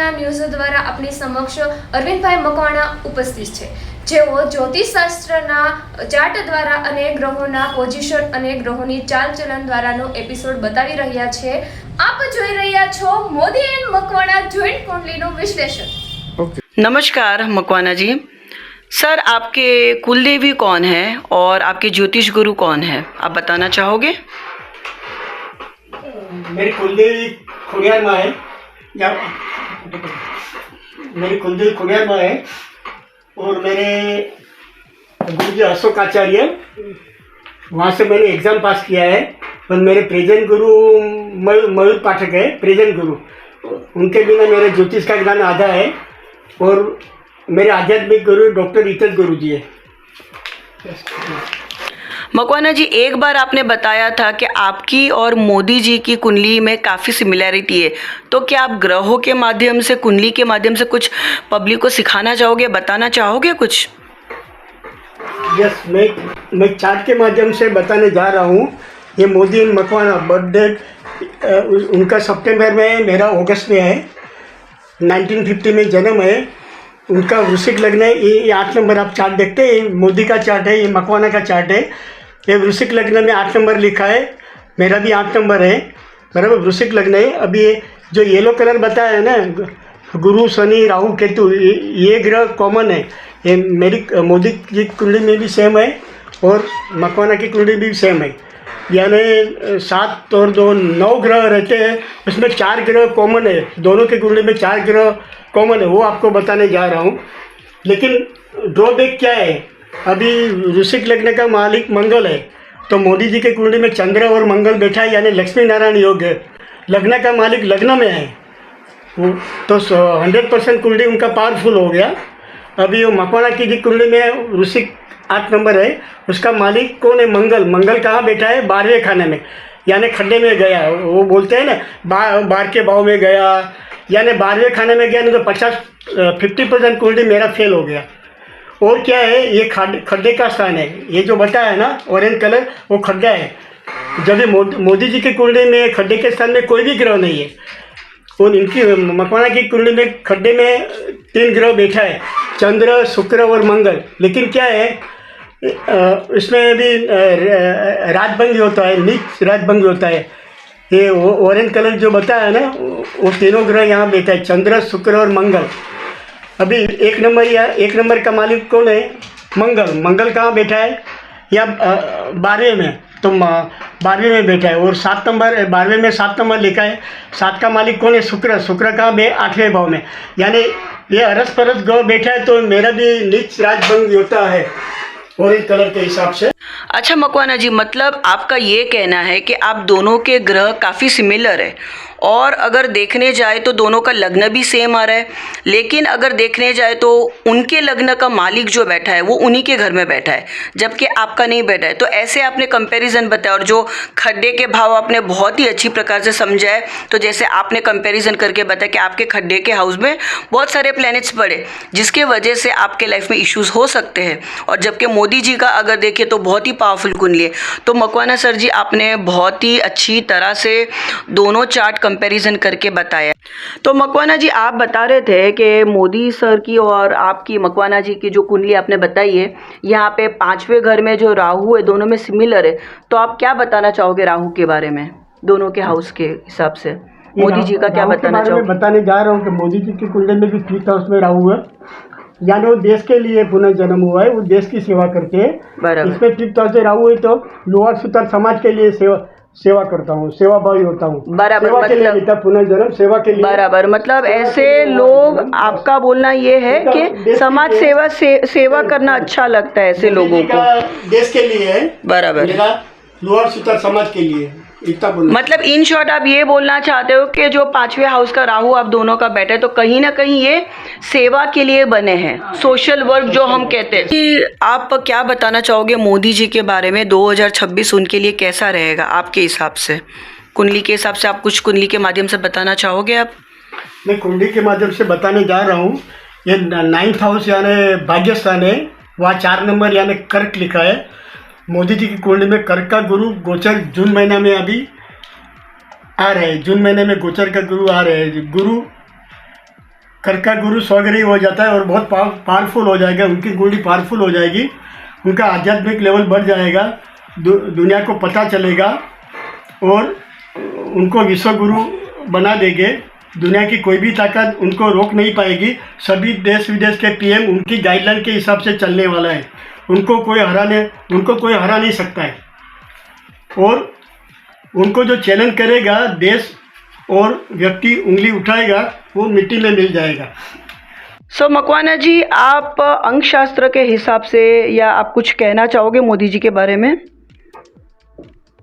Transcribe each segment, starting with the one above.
Makwana news દ્વારા આપણી સમક્ષ અરવિંદભાઈ મકવાણા ઉપસ્થિત છે, જેઓ જ્યોતિષશાસ્ત્રના ચાર્ટ દ્વારા અને ગ્રહોના પોઝિશન અને ગ્રહોની ચાલચલન દ્વારાનો એપિસોડ બતાવી રહ્યા છે। આપ જોઈ રહ્યા છો મોદી એન્ડ મકવાણા જોઈન્ટ કુંડલીનું વિશ્લેષણ। नमस्कार मकवाना जी। सर, आपके कुलदेवी कौन है और आपके ज्योतिष गुरु कौन है, आप बताना चाहोगे? मेरी कुलदेवी खुड़ियार माँ है, या मेरी कुलदेवी खुड़ियार माँ है और मेरे गुरु जी अशोक आचार्य, वहाँ से मैंने एग्ज़ाम पास किया है। और मेरे प्रेजेंट गुरु मयूर पाठक है, प्रेजेंट गुरु, उनके बिना मेरे ज्योतिष का ज्ञान आधा है। और मेरे आध्यात्मिक गुरु डॉक्टर इतर गुरु जी है। मकवाना जी, एक बार आपने बताया था कि आपकी और मोदी जी की कुंडली में काफ़ी सिमिलैरिटी है, तो क्या आप ग्रहों के माध्यम से, कुंडली के माध्यम से कुछ पब्लिक को सिखाना चाहोगे, बताना चाहोगे कुछ? यस, मैं चार्ट के माध्यम से बताने जा रहा हूँ। ये मोदी एंड मकवाना बर्थडे उनका सितंबर में है, मेरा अगस्त में है। 1950 में जन्म है उनका। वृश्चिक लग्न है। ये 8 नंबर आप चार्ट देखते हैं, ये मोदी का चार्ट है, ये मकवाना का चार्ट है। ये वृश्चिक लग्न में 8 नंबर लिखा है, मेरा भी 8 नंबर है, बराबर वृश्चिक लग्न है। अभी ये जो येलो कलर बताया है ना, गुरु शनि राहु केतु, ये ग्रह कॉमन है। ये मेरी मोदी की कुंडली में भी सेम है और मकवाना की कुंडली भी सेम है। यानी 7 और 2 9 ग्रह रहते हैं, उसमें 4 ग्रह कॉमन है। दोनों के कुंडली में 4 ग्रह कॉमन है, वो आपको बताने जा रहा हूँ। लेकिन ड्रॉबैक क्या है, अभी वृश्चिक लग्न का मालिक मंगल है, तो मोदी जी के कुंडली में चंद्र और मंगल बैठा है, यानी लक्ष्मी नारायण योग है। लग्न का मालिक लग्न में है, तो 100% कुंडली उनका पावरफुल हो गया। अभी वो मकवाना की जी कुंडली में वृश्चिक 8 नंबर है, उसका मालिक कौन है? मंगल। मंगल कहाँ बैठा है? 12वें खाने में, यानी खड्डे में गया। वो बोलते हैं ना, 12 के भाव में गया, यानी 12वें खाने में गया, नहीं तो 50% कुंडली मेरा फेल हो गया। और क्या है, ये खड्डे का स्थान है। ये जो बताया है ना ऑरेंज कलर, वो खड्डा है। जब ये मोदी जी की कुंडली में खड्डे के स्थान में कोई भी ग्रह नहीं है, और इनकी मकवाना की कुंडली में खड्डे में 3 ग्रह बैठा है, चंद्र शुक्र और मंगल। लेकिन क्या है, इसमें भी राजभंग होता है, नीच राजभंग होता है। ये ऑरेंज कलर जो बताया है ना, वो तीनों ग्रह यहाँ बैठा है, चंद्र शुक्र और मंगल। अभी 1 नंबर का मालिक कौन है? मंगल। मंगल कहाँ बैठा है? या 12वें में, तो 12वें में बैठा है। और 7 नंबर, 12वें में 7 नंबर लिखा है। 7 का मालिक कौन है? शुक्र। शुक्र कहाँ 8वें भाव में, यानी ये अरस परस ग्रह बैठा है, तो मेरा भी नीच राजभंग होता है ऑरेंज कलर के हिसाब से। अच्छा मकवाना जी, मतलब आपका ये कहना है कि आप दोनों के ग्रह काफ़ी सिमिलर है, और अगर देखने जाए तो दोनों का लग्न भी सेम आ रहा है, लेकिन अगर देखने जाए तो उनके लग्न का मालिक जो बैठा है वो उन्हीं के घर में बैठा है, जबकि आपका नहीं बैठा है। तो ऐसे आपने कंपैरिजन बताया, और जो खड्डे के भाव आपने बहुत ही अच्छी प्रकार से समझा है। तो जैसे आपने कंपैरिजन करके बताया कि आपके खड्डे के हाउस में बहुत सारे प्लैनेट्स पड़े, जिसके वजह से आपके लाइफ में इश्यूज़ हो सकते हैं। और जबकि मोदी जी का अगर देखें तो बहुत ही पावरफुल कुंडली है। तो मकवाना सर जी, आपने बहुत ही अच्छी तरह से दोनों चार्ट कंपैरिजन करके बताया। तो मकवाना जी, आप बता रहे थे कि मोदी सर की और आपकी मकवाना जी की जो कुंडली आपने बताई है, यहाँ पे 5वें घर में जो राहु है, दोनों में सिमिलर है। तो आप क्या बताना चाहोगे राहु के बारे में, दोनों के हाउस के हिसाब से? मोदी जी का क्या बताना चाहोगे? बताने जा रहा हूँ कि मोदी जी की कुंडली में भी 5th हाउस में राहु है, यानी वो देश के लिए पुनर्जन्म हुआ है, वो देश की सेवा करते हैं। इसमें 5th हाउस से राहु है, तो लोअर सुतर समाज के लिए सेवा करता हूँ, सेवाभावी होता हूँ। बराबर, सेवा के लिए पुनर्जन्म, सेवा के लिए। बराबर, मतलब ऐसे लोग, आपका बोलना ये है कि समाज सेवा करना अच्छा लगता है ऐसे लोगों को, देश के लिए है। बराबर, लोअर सुतर समाज के लिए, इतना बोलना। मतलब इन शॉर्ट आप ये बोलना चाहते हो कि जो 5वें हाउस का राहु आप दोनों का बैठे, तो कहीं ना कहीं ये सेवा के लिए बने हैं, सोशल वर्क जो हम कहते हैं। कि आप क्या बताना चाहोगे मोदी जी के बारे में? 2026 उनके लिए कैसा रहेगा आपके हिसाब से, कुंडली के हिसाब से? आप कुछ कुंडली के माध्यम से बताना चाहोगे आप? मैं कुंडली के माध्यम से बताने जा रहा हूँ। ये 9th हाउस यानी भाग्यस्थान है, वहाँ 4 नंबर यानी कर्क लिखा है। मोदी जी की कुंडली में कर्क का गुरु गोचर जून महीना में अभी आ रहे हैं। जून महीने में गोचर का गुरु आ रहे हैं। गुरु कर्का गुरु स्वग्रही हो जाता है और बहुत पावरफुल हो जाएगा, उनकी कुंडली पावरफुल हो जाएगी, उनका आध्यात्मिक लेवल बढ़ जाएगा, दुनिया को पता चलेगा और उनको विश्व गुरु बना देंगे। दुनिया की कोई भी ताकत उनको रोक नहीं पाएगी। सभी देश विदेश के पीएम उनकी गाइडलाइन के हिसाब से चलने वाला है, उनको कोई हरा नहीं सकता है। और उनको जो चैलेंज करेगा देश और व्यक्ति उंगली उठाएगा वो मिट्टी में मिल जाएगा। सो मकवाना जी, आप अंक शास्त्र के हिसाब से या आप कुछ कहना चाहोगे मोदी जी के बारे में?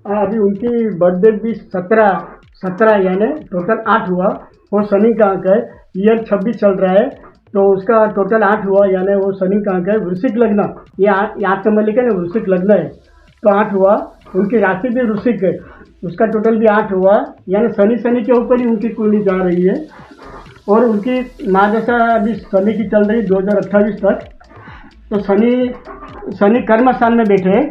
अभी उनकी बर्थडे भी 17 यानी टोटल 8 हुआ। वो शनि का अंक है, ईयर 26 चल रहा है, तो उसका टोटल 8 हुआ, यानी वो शनि का अंक है। वृश्चिक लग्न, ये 8 नंबर लिखा ना, वृश्चिक लग्न है तो 8 हुआ। उनकी राशि भी वृश्चिक है, उसका टोटल भी 8 हुआ, यानी शनि के ऊपर ही उनकी कुंडली जा रही है। और उनकी महादशा अभी शनि की चल रही 2028 तक। तो शनि कर्म स्थान में बैठे हैं।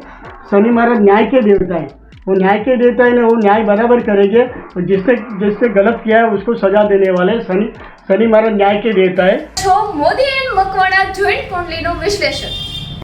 शनि महाराज न्याय के देवता है, वो न्याय के देवता है ना, वो न्याय बराबर करेंगे और जिससे गलत किया है उसको सजा देने वाले। शनि महाराज न्याय के देवता है। मोदी एंड मकवाना जॉइंट कुंडलीનું વિશ્લેષણ